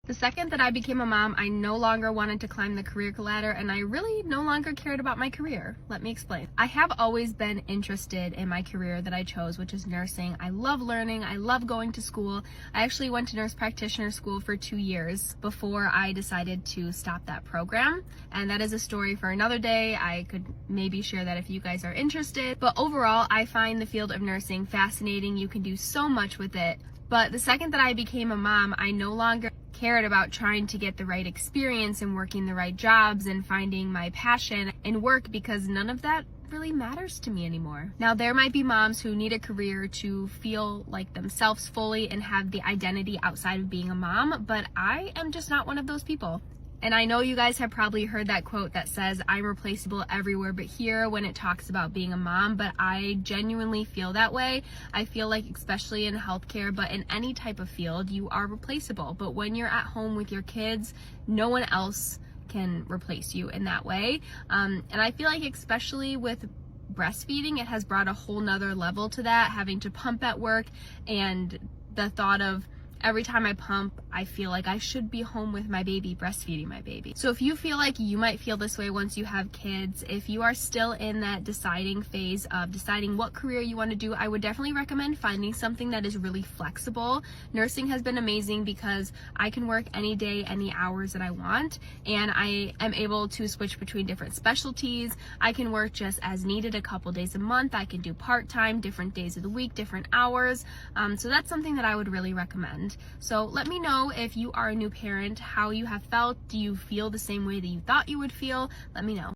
The second that I became a mom, I no longer wanted to climb the career ladder, and I really no longer cared about my career. Let me explain. I have always been interested in my career that I chose, which is nursing. I love learning. I love going to school. I actually went to nurse practitioner school for 2 years before I decided to stop that program. And that is a story for another day. I could maybe share that if you guys are interested. But overall, I find the field of nursing fascinating. You can do so much with it. But the second that I became a mom, I no longer cared about trying to get the right experience and working the right jobs and finding my passion in work, because none of that really matters to me anymore. Now, there might be moms who need a career to feel like themselves fully and have the identity outside of being a mom, but I am just not one of those people. And I know you guys have probably heard that quote that says, I'm replaceable everywhere but here, when it talks about being a mom, but I genuinely feel that way. I feel like, especially in healthcare, but in any type of field, you are replaceable. But when you're at home with your kids, no one else can replace you in that way. And I feel like, especially with breastfeeding, it has brought a whole nother level to that, having to pump at work, and the thought of every time I pump, I feel like I should be home with my baby, breastfeeding my baby. So if you feel like you might feel this way once you have kids, if you are still in that deciding phase of deciding what career you want to do, I would definitely recommend finding something that is really flexible. Nursing has been amazing because I can work any day, any hours that I want, and I am able to switch between different specialties. I can work just as needed a couple days a month. I can do part-time, different days of the week, different hours. So that's something that I would really recommend. So let me know if you are a new parent, how you have felt. Do you feel the same way that you thought you would feel? Let me know.